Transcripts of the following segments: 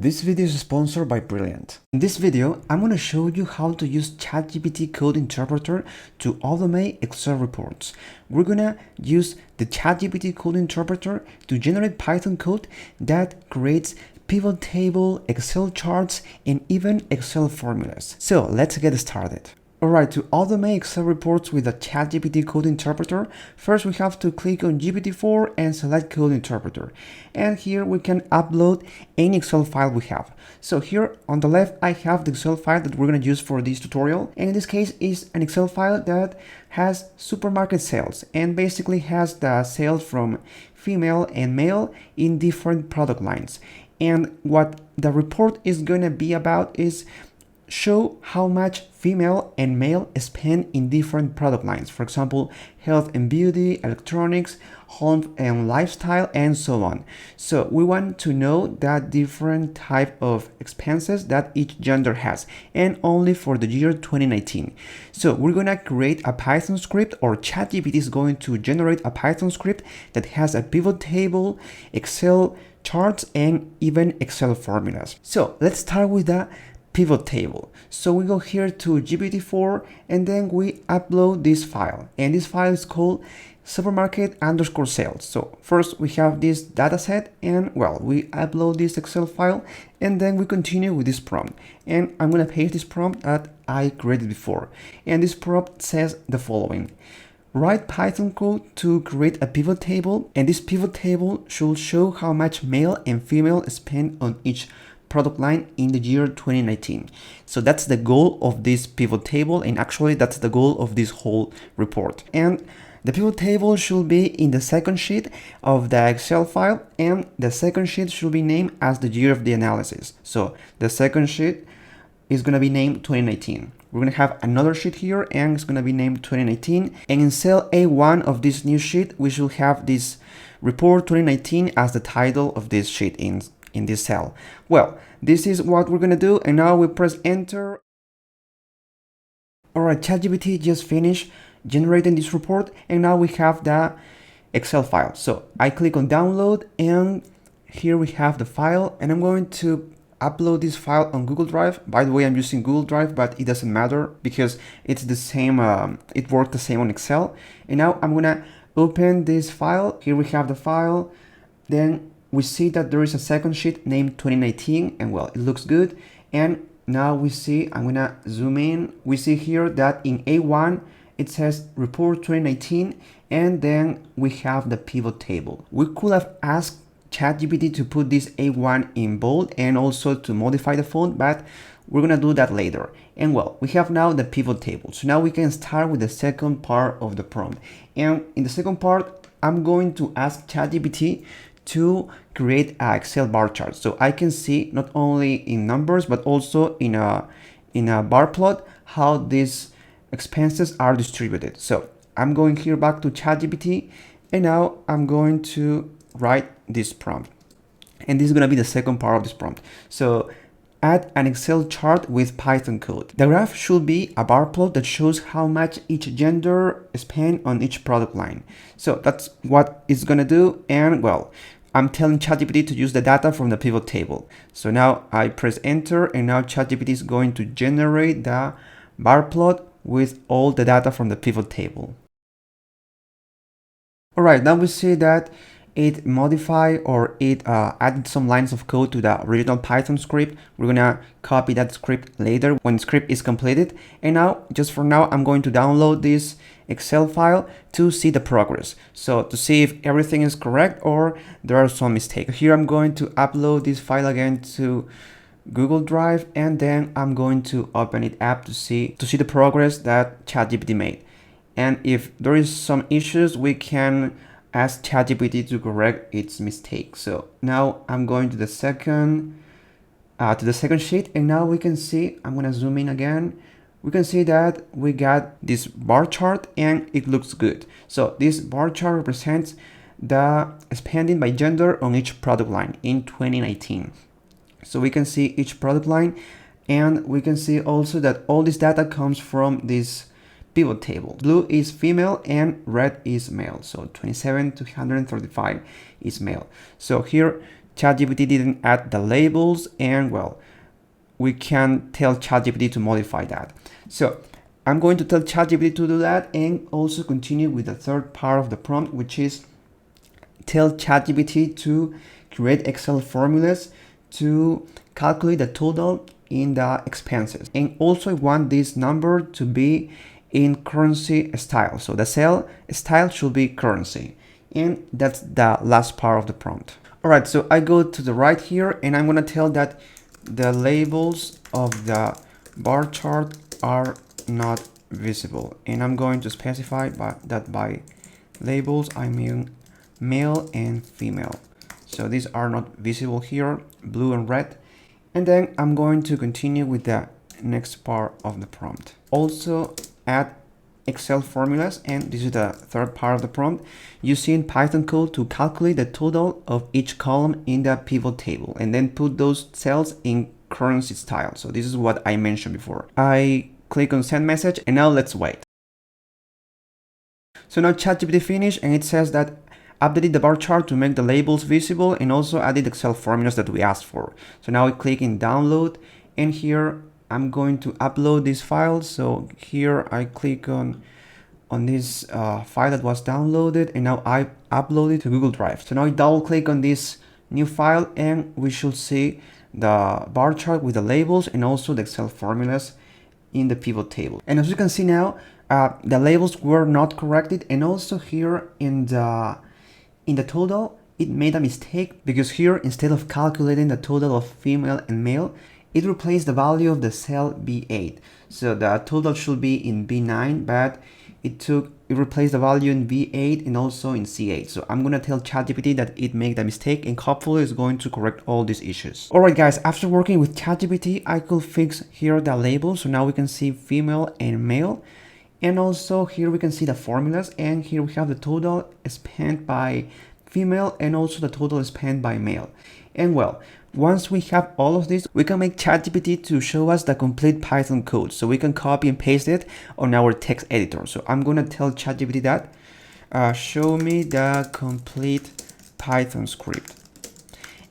This video is sponsored by Brilliant. In this video, I'm going to show you how to use ChatGPT code interpreter to automate Excel reports. We're going to use the ChatGPT code interpreter to generate Python code that creates pivot table, Excel charts, and even Excel formulas. So let's get started. Alright, to automate Excel reports with the ChatGPT code interpreter, first we have to click on GPT-4 and select code interpreter. And here we can upload any Excel file we have. So here on the left, I have the Excel file that we're going to use for this tutorial. And in this case is an Excel file that has supermarket sales and basically has the sales from female and male in different product lines. And what the report is going to be about is show how much female and male spend in different product lines. For example, health and beauty, electronics, home and lifestyle, and so on. So we want to know that different type of expenses that each gender has, and only for the year 2019. So we're gonna create a Python script, or ChatGPT is going to generate a Python script that has a pivot table, Excel charts, and even Excel formulas. So let's start with the pivot table. So we go here to GPT-4 and then we upload this file, and this file is called supermarket_sales. So first we have this data set, and well, we upload this Excel file, and then we continue with this prompt, and I'm going to paste this prompt that I created before, and this prompt says the following: write Python code to create a pivot table, and this pivot table should show how much male and female spend on each product line in the year 2019. So that's the goal of this pivot table, and actually that's the goal of this whole report. And the pivot table should be in the second sheet of the Excel file, and the second sheet should be named as the year of the analysis. So the second sheet is going to be named 2019. We're going to have another sheet here, and it's going to be named 2019. And in cell A1 of this new sheet, we should have this report 2019 as the title of this sheet in this cell. Well, this is what we're gonna do, and now we press enter. Alright, ChatGPT just finished generating this report, and now we have the Excel file. So I click on download, and here we have the file, and I'm going to upload this file on Google Drive. By the way, I'm using Google Drive, but it doesn't matter because it's the same, it worked the same on Excel. And now I'm gonna open this file. Here we have the file. Then we see that there is a second sheet named 2019, and well, it looks good. And now we see, I'm gonna zoom in, we see here that in A1 it says report 2019, and then we have the pivot table. We could have asked ChatGPT to put this A1 in bold and also to modify the font, but we're gonna do that later. And well, we have now the pivot table. So now we can start with the second part of the prompt. And in the second part, I'm going to ask ChatGPT to create an Excel bar chart, so I can see not only in numbers but also in a bar plot how these expenses are distributed. So I'm going here back to ChatGPT, and now I'm going to write this prompt, and this is going to be the second part of this prompt. So add an Excel chart with Python code. The graph should be a bar plot that shows how much each gender spend on each product line. So that's what it's going to do, and well, I'm telling ChatGPT to use the data from the pivot table. So now I press enter, and now ChatGPT is going to generate the bar plot with all the data from the pivot table. Alright, now we see that it modified, or it added some lines of code to the original Python script. We're gonna copy that script later when the script is completed. And now, just for now, I'm going to download this Excel file to see the progress. So to see if everything is correct or there are some mistakes. Here I'm going to upload this file again to Google Drive, and then I'm going to open it up to see the progress that ChatGPT made. And if there is some issues, we can ask ChatGPT to correct its mistake. So now I'm going to the second sheet, and now we can see, I'm gonna zoom in again. We can see that we got this bar chart, and it looks good. So this bar chart represents the spending by gender on each product line in 2019. So we can see each product line, and we can see also that all this data comes from this pivot table. Blue is female and red is male. So 27 to 135 is male. So here ChatGPT didn't add the labels, and well, we can tell ChatGPT to modify that. So I'm going to tell ChatGPT to do that, and also continue with the third part of the prompt, which is tell ChatGPT to create Excel formulas to calculate the total in the expenses. And also I want this number to be in currency style. So the cell style should be currency. And that's the last part of the prompt. All right, so I go to the right here, and I'm gonna tell that the labels of the bar chart are not visible. And I'm going to specify that by labels I mean male and female. So these are not visible here, blue and red. And then I'm going to continue with the next part of the prompt. Also add Excel formulas, and this is the third part of the prompt, using Python code to calculate the total of each column in the pivot table, and then put those cells in currency style. So this is what I mentioned before. I click on send message, and now let's wait. So now ChatGPT finished, and it says that updated the bar chart to make the labels visible, and also added Excel formulas that we asked for. So now I click in download, and here I'm going to upload this file. So here I click on this file that was downloaded, and now I upload it to Google Drive. So now I double click on this new file, and we should see the bar chart with the labels and also the Excel formulas in the pivot table. And as you can see now, the labels were not corrected, and also here in the total it made a mistake, because here instead of calculating the total of female and male, it replaced the value of the cell B8. So the total should be in B9, but it replaced the value in B8 and also in C8. So I'm gonna tell ChatGPT that it made a mistake, and hopefully it's going to correct all these issues. Alright guys, after working with ChatGPT, I could fix here the labels. So now we can see female and male. And also here we can see the formulas, and here we have the total spent by female and also the total spent by male. And well, once we have all of this, we can make ChatGPT to show us the complete Python code, so we can copy and paste it on our text editor. So I'm gonna tell ChatGPT that show me the complete Python script.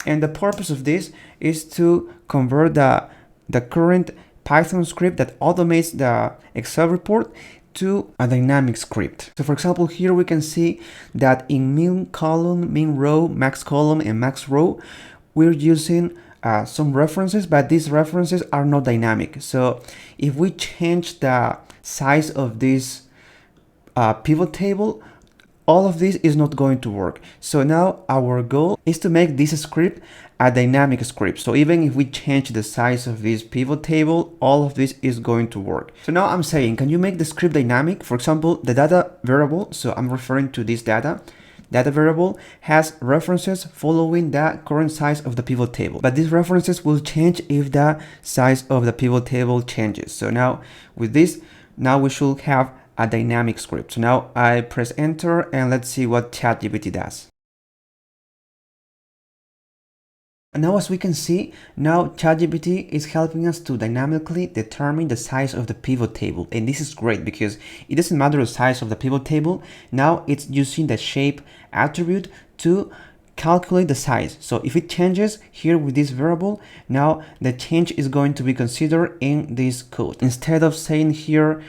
And the purpose of this is to convert the current Python script that automates the Excel report to a dynamic script. So for example, here we can see that in min column, min row, max column, and max row, we're using some references, but these references are not dynamic. So if we change the size of this pivot table, all of this is not going to work. So now our goal is to make this script a dynamic script. So even if we change the size of this pivot table, all of this is going to work. So now I'm saying, can you make the script dynamic? For example, the data variable, so I'm referring to this data variable has references following the current size of the pivot table, but these references will change if the size of the pivot table changes. So now with this, now we should have a dynamic script. So now I press enter, and let's see what ChatGPT does. And now as we can see, now ChatGPT is helping us to dynamically determine the size of the pivot table. And this is great because it doesn't matter the size of the pivot table. Now it's using the shape attribute to calculate the size. So if it changes here with this variable, now the change is going to be considered in this code. Instead of saying here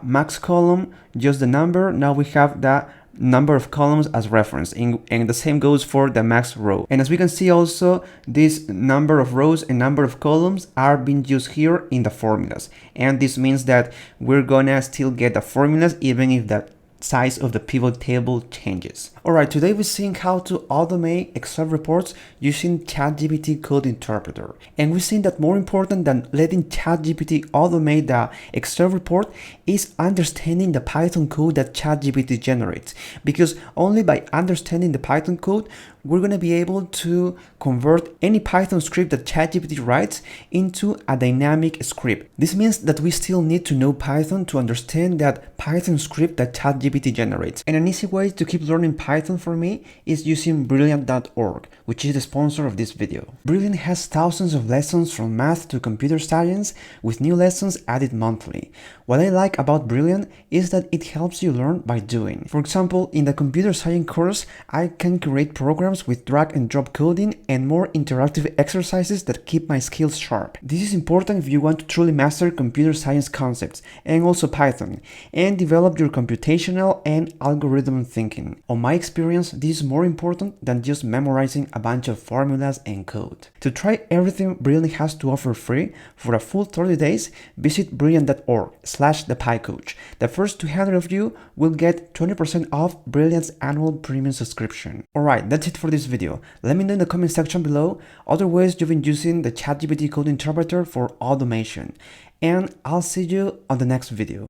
max column, just the number, now we have the number of columns as reference, and the same goes for the max row. And as we can see also, this number of rows and number of columns are being used here in the formulas, and this means that we're gonna still get the formulas even if the size of the pivot table changes. Alright, today we're seeing how to automate Excel reports using ChatGPT code interpreter. And we've seen that more important than letting ChatGPT automate the Excel report is understanding the Python code that ChatGPT generates. Because only by understanding the Python code, we're going to be able to convert any Python script that ChatGPT writes into a dynamic script. This means that we still need to know Python to understand that Python script that ChatGPT ChatGPT generates. And an easy way to keep learning Python for me is using Brilliant.org, which is the sponsor of this video. Brilliant has thousands of lessons from math to computer science, with new lessons added monthly. What I like about Brilliant is that it helps you learn by doing. For example, in the computer science course, I can create programs with drag and drop coding and more interactive exercises that keep my skills sharp. This is important if you want to truly master computer science concepts and also Python, and develop your computational and algorithm thinking. On my experience, this is more important than just memorizing a bunch of formulas and code. To try everything Brilliant has to offer free for a full 30 days, visit brilliant.org/thepycoach. The first 200 of you will get 20% off Brilliant's annual premium subscription. Alright, that's it for this video. Let me know in the comment section below other ways you've been using the ChatGPT code interpreter for automation. And I'll see you on the next video.